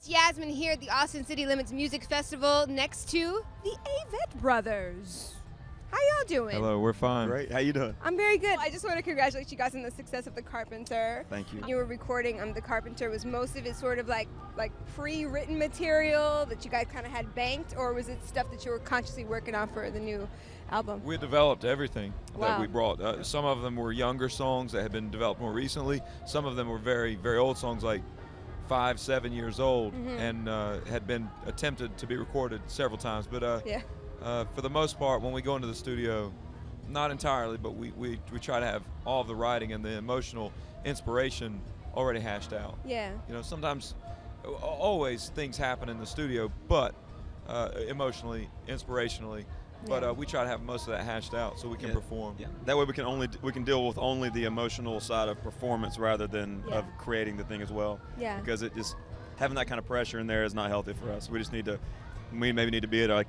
Yasmin here at the Austin City Limits Music Festival next to the Avett Brothers. How y'all doing? Hello, we're fine. Great. How you doing? I'm very good. I just want to congratulate you guys on the success of the Carpenter. Thank you. You were recording the Carpenter. Was most of it sort of like pre-written material that you guys kind of had banked, or was it stuff that you were consciously working on for the new album? We developed everything that we Wow. brought. Some of them were younger songs that had been developed more recently. Some of them were very, very old songs, like 5, 7 years old, and had been attempted to be recorded several times. But for the most part, when we go into the studio, not entirely, but we try to have all of the writing and the emotional inspiration already hashed out. Yeah. You know, sometimes, always things happen in the studio, but emotionally, inspirationally. But we try to have most of that hashed out so we can perform. Yeah. That way we can deal with only the emotional side of performance rather than of creating the thing as well. Yeah. Because it just having that kind of pressure in there is not healthy for us. We maybe need to be at like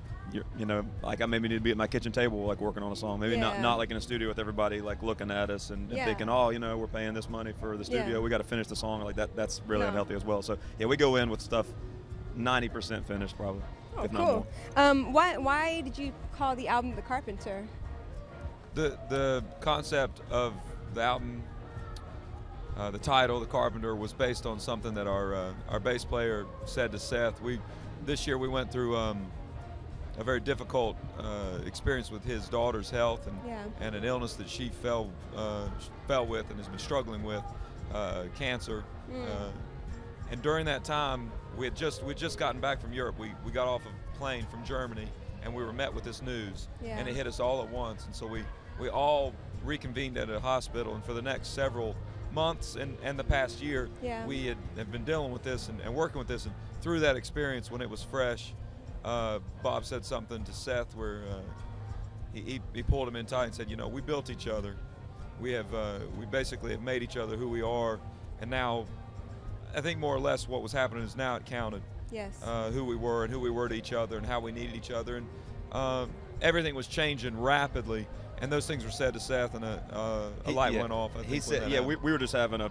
I maybe need to be at my kitchen table like working on a song. Maybe not like in a studio with everybody like looking at us and thinking, oh, we're paying this money for the studio. We got to finish the song like that. That's really unhealthy as well. So yeah, we go in with stuff 90% finished probably. Oh, if not cool. more. Why did you call the album The Carpenter? The concept of the album, the title, The Carpenter, was based on something that our bass player said to Seth. This year we went through a very difficult experience with his daughter's health and an illness that she fell with and has been struggling with, cancer. And during that time, we'd just gotten back from Europe. We got off a plane from Germany, and we were met with this news, and it hit us all at once. And so we all reconvened at a hospital, and for the next several months and the past year, we had been dealing with this and working with this. And through that experience, when it was fresh, Bob said something to Seth where he pulled him in tight and said, we built each other. We basically have made each other who we are, and now I think more or less what was happening is now it counted. Yes. Who we were and who we were to each other and how we needed each other, and everything was changing rapidly. And those things were said to Seth, and a light went off. He said, we were just having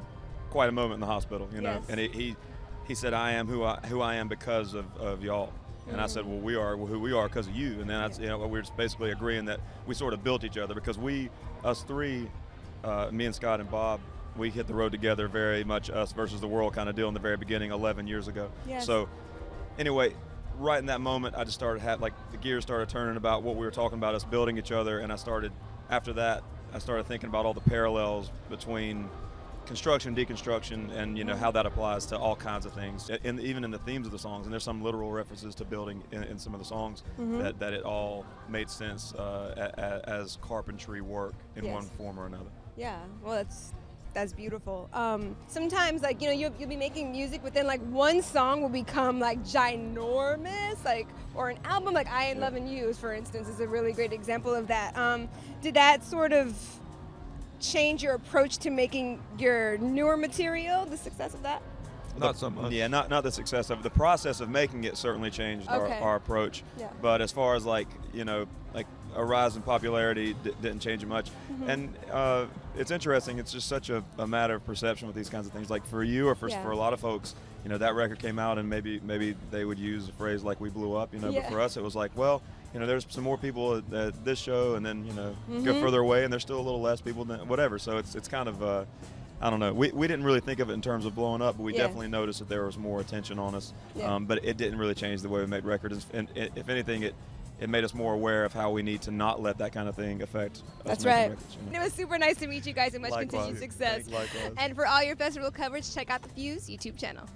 quite a moment in the hospital, and he said, I am who I am because of y'all. And I said, well, we are who we are because of you. And then we were just basically agreeing that we sort of built each other because us three, me and Scott and Bob, we hit the road together, very much us versus the world kind of deal in the very beginning 11 years ago. Yes. So anyway, right in that moment, I just started the gears started turning about what we were talking about, us building each other. And after that, I started thinking about all the parallels between construction, deconstruction, and how that applies to all kinds of things, and even in the themes of the songs. And there's some literal references to building in some of the songs that it all made sense as carpentry work in one form or another. Yeah, well, that's beautiful. Sometimes, you'll be making music, but then one song will become ginormous, or an album like I Ain't Loving You, for instance, is a really great example of that. Did that sort of change your approach to making your newer material, the success of that? Not so much. Yeah, not the success of it. The process of making it certainly changed our approach. Yeah. But as far as a rise in popularity didn't change it much. And it's interesting. It's just such a matter of perception with these kinds of things. Like for you or for a lot of folks, that record came out and maybe they would use a phrase like we blew up. But for us it was like, well, there's some more people at this show, and then go further away, and there's still a little less people than whatever. So it's kind of I don't know. We didn't really think of it in terms of blowing up, but we definitely noticed that there was more attention on us. But it didn't really change the way we made records. And if anything, it made us more aware of how we need to not let that kind of thing affect us. That's right. Records, It was super nice to meet you guys, and much continued success. Likewise. And for all your festival coverage, check out the Fuse YouTube channel.